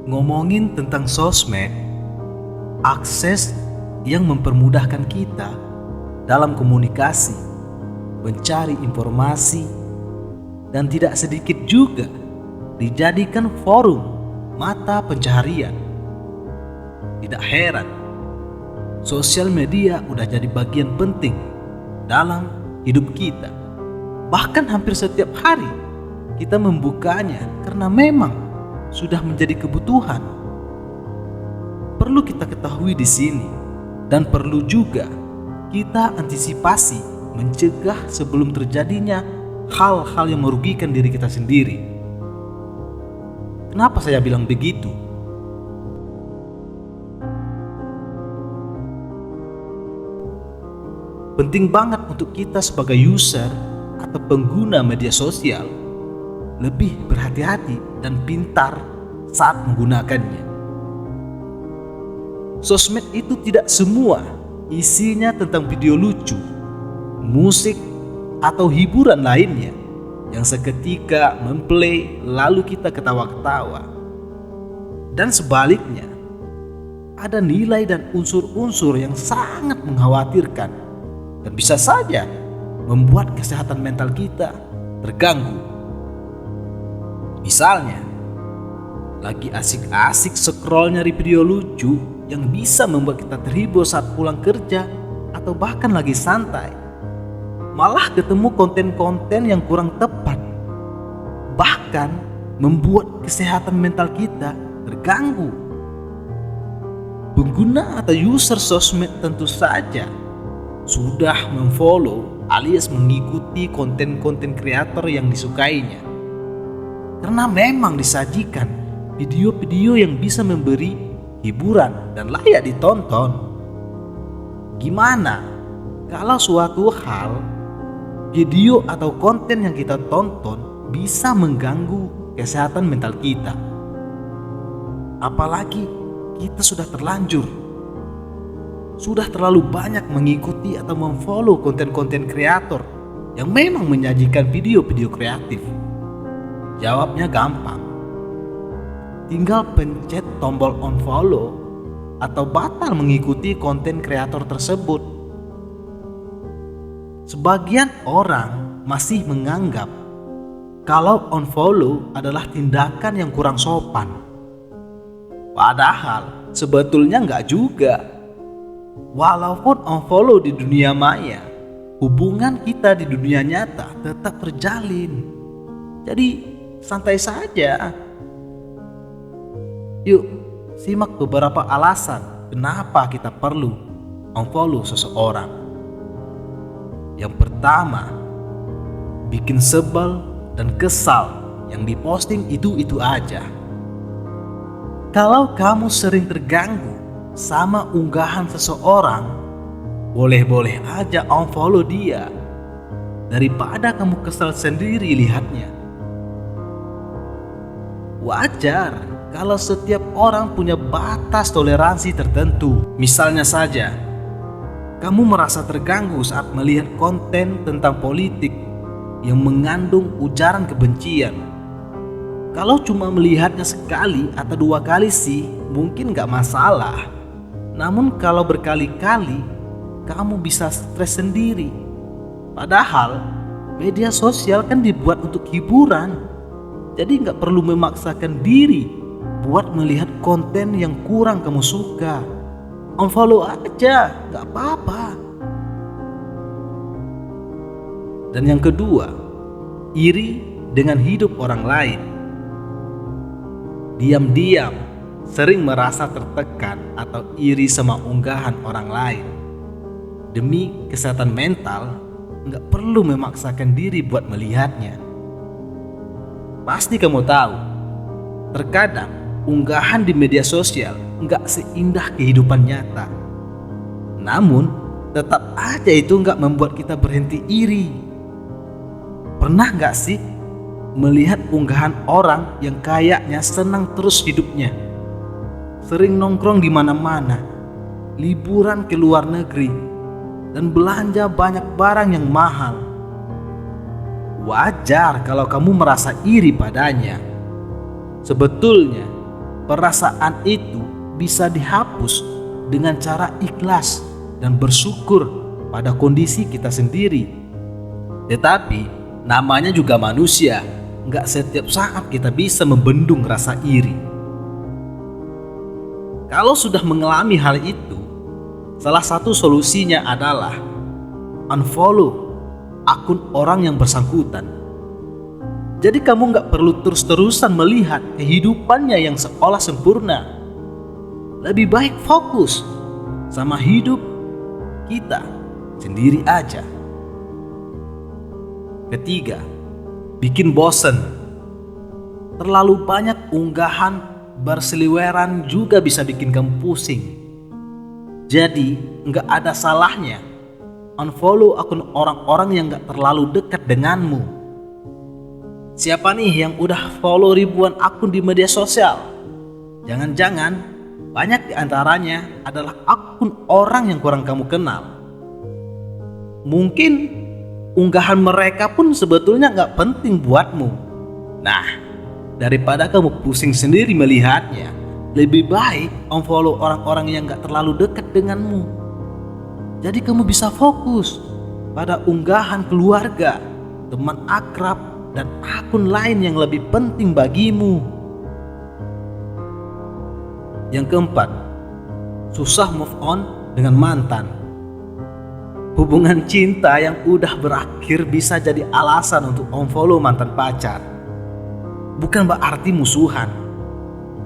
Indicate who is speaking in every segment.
Speaker 1: Ngomongin tentang sosmed, akses yang mempermudahkan kita dalam komunikasi, mencari informasi, dan tidak sedikit juga dijadikan forum mata pencaharian. Tidak heran, sosial media udah jadi bagian penting dalam hidup kita. Bahkan hampir setiap hari kita membukanya karena memang sudah menjadi kebutuhan. Perlu kita ketahui di sini dan perlu juga kita antisipasi mencegah sebelum terjadinya hal-hal yang merugikan diri kita sendiri. Kenapa saya bilang begitu? Penting banget untuk kita sebagai user atau pengguna media sosial lebih berhati-hati dan pintar saat menggunakannya. Sosmed itu tidak semua isinya tentang video lucu, musik, atau hiburan lainnya yang seketika memplay lalu kita ketawa-ketawa. Dan sebaliknya, ada nilai dan unsur-unsur yang sangat mengkhawatirkan dan bisa saja membuat kesehatan mental kita terganggu. Misalnya, lagi asik-asik scroll nyari video lucu yang bisa membuat kita terhibur saat pulang kerja atau bahkan lagi santai, malah ketemu konten-konten yang kurang tepat, bahkan membuat kesehatan mental kita terganggu. Pengguna atau user sosmed tentu saja sudah memfollow alias mengikuti konten-konten kreator yang disukainya, karena memang disajikan video-video yang bisa memberi hiburan dan layak ditonton. Gimana kalau suatu hal, video atau konten yang kita tonton bisa mengganggu kesehatan mental kita? Apalagi kita sudah terlalu banyak mengikuti atau memfollow konten-konten kreator yang memang menyajikan video-video kreatif. Jawabnya gampang. Tinggal pencet tombol unfollow atau batal mengikuti konten kreator tersebut. Sebagian orang masih menganggap kalau unfollow adalah tindakan yang kurang sopan. Padahal sebetulnya enggak juga. Walaupun unfollow di dunia maya, hubungan kita di dunia nyata tetap terjalin. Jadi santai saja. Yuk, simak beberapa alasan kenapa kita perlu unfollow seseorang. Yang pertama, bikin sebel dan kesal yang diposting itu aja. Kalau kamu sering terganggu sama unggahan seseorang, boleh-boleh aja unfollow dia daripada kamu kesal sendiri lihatnya. Wajar kalau setiap orang punya batas toleransi tertentu. Misalnya saja, kamu merasa terganggu saat melihat konten tentang politik yang mengandung ujaran kebencian. Kalau cuma melihatnya sekali atau dua kali sih mungkin gak masalah. Namun kalau berkali-kali, kamu bisa stres sendiri. Padahal media sosial kan dibuat untuk hiburan. Jadi gak perlu memaksakan diri buat melihat konten yang kurang kamu suka. Unfollow aja, gak apa-apa. Dan yang kedua, iri dengan hidup orang lain. Diam-diam sering merasa tertekan atau iri sama unggahan orang lain. Demi kesehatan mental, gak perlu memaksakan diri buat melihatnya. Pasti kamu tahu, terkadang unggahan di media sosial gak seindah kehidupan nyata. Namun, tetap aja itu gak membuat kita berhenti iri. Pernah gak sih melihat unggahan orang yang kayaknya senang terus hidupnya? Sering nongkrong di mana-mana, liburan ke luar negeri, dan belanja banyak barang yang mahal. Wajar kalau kamu merasa iri padanya. Sebetulnya, perasaan itu bisa dihapus dengan cara ikhlas dan bersyukur pada kondisi kita sendiri. Tetapi namanya juga manusia, nggak setiap saat kita bisa membendung rasa iri. Kalau sudah mengalami hal itu, salah satu solusinya adalah unfollow akun orang yang bersangkutan. Jadi kamu nggak perlu terus-terusan melihat kehidupannya yang seolah sempurna. Lebih baik fokus sama hidup kita sendiri aja. Ketiga, bikin bosen. Terlalu banyak unggahan berseliweran juga bisa bikin kamu pusing. Jadi nggak ada salahnya unfollow akun orang-orang yang nggak terlalu dekat denganmu. Siapa nih yang udah follow ribuan akun di media sosial? Jangan-jangan banyak di antaranya adalah akun orang yang kurang kamu kenal. Mungkin unggahan mereka pun sebetulnya nggak penting buatmu. Nah, daripada kamu pusing sendiri melihatnya, lebih baik unfollow orang-orang yang nggak terlalu dekat denganmu. Jadi kamu bisa fokus pada unggahan keluarga, teman akrab, dan akun lain yang lebih penting bagimu. Yang keempat, susah move on dengan mantan. Hubungan cinta yang udah berakhir bisa jadi alasan untuk unfollow mantan pacar. Bukan berarti musuhan,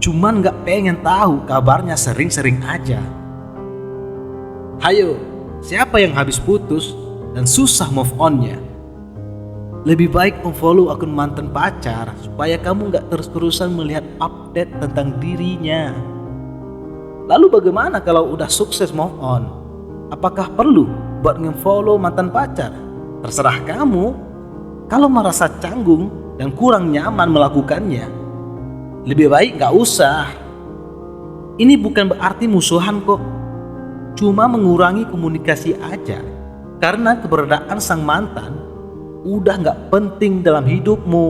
Speaker 1: cuman gak pengen tahu kabarnya sering-sering aja. Hayo, siapa yang habis putus dan susah move onnya? Lebih baik unfollow akun mantan pacar supaya kamu gak terus-terusan melihat update tentang dirinya. Lalu bagaimana kalau udah sukses move on? Apakah perlu buat nge-follow mantan pacar? Terserah kamu. Kalau merasa canggung dan kurang nyaman melakukannya, lebih baik gak usah. Ini bukan berarti musuhan kok, cuma mengurangi komunikasi aja. Karena keberadaan sang mantan udah gak penting dalam hidupmu.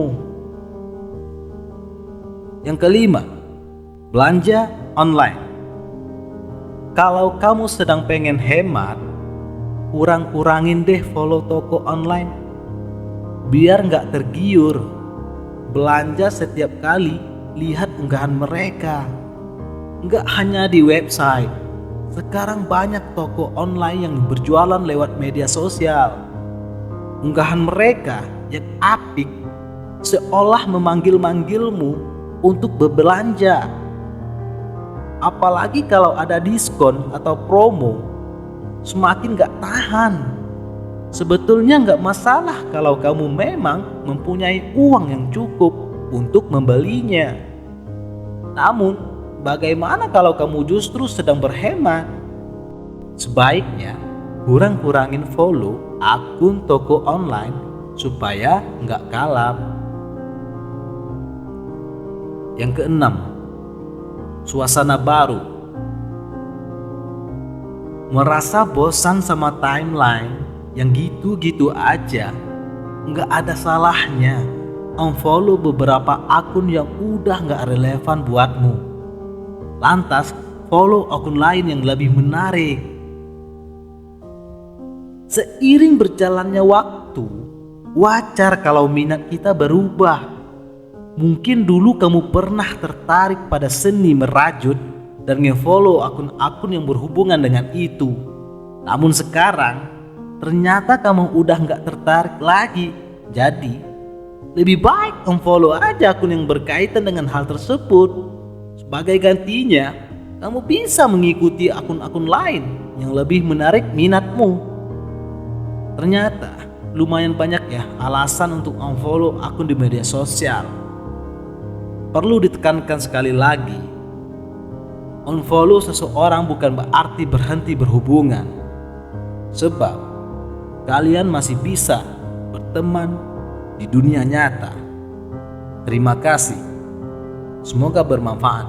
Speaker 1: Yang kelima, belanja online. Kalau kamu sedang pengen hemat, kurang-kurangin deh follow toko online. Biar gak tergiur belanja setiap kali lihat unggahan mereka. Gak hanya di website, sekarang banyak toko online yang berjualan lewat media sosial. Unggahan mereka yang apik seolah memanggil-manggilmu untuk berbelanja. Apalagi kalau ada diskon atau promo, semakin gak tahan. Sebetulnya gak masalah kalau kamu memang mempunyai uang yang cukup untuk membelinya. Namun, bagaimana kalau kamu justru sedang berhemat? Sebaiknya kurang-kurangin follow akun toko online supaya nggak kalap. Yang keenam, suasana baru. Merasa bosan sama timeline yang gitu-gitu aja, nggak ada salahnya unfollow beberapa akun yang udah nggak relevan buatmu. Lantas follow akun lain yang lebih menarik. Seiring berjalannya waktu, wajar kalau minat kita berubah. Mungkin dulu kamu pernah tertarik pada seni merajut dan nge-follow akun-akun yang berhubungan dengan itu. Namun sekarang, ternyata kamu udah gak tertarik lagi. Jadi, lebih baik unfollow aja akun yang berkaitan dengan hal tersebut. Sebagai gantinya, kamu bisa mengikuti akun-akun lain yang lebih menarik minatmu. Ternyata lumayan banyak ya alasan untuk unfollow akun di media sosial. Perlu ditekankan sekali lagi, unfollow seseorang bukan berarti berhenti berhubungan. Sebab kalian masih bisa berteman di dunia nyata. Terima kasih. Semoga bermanfaat.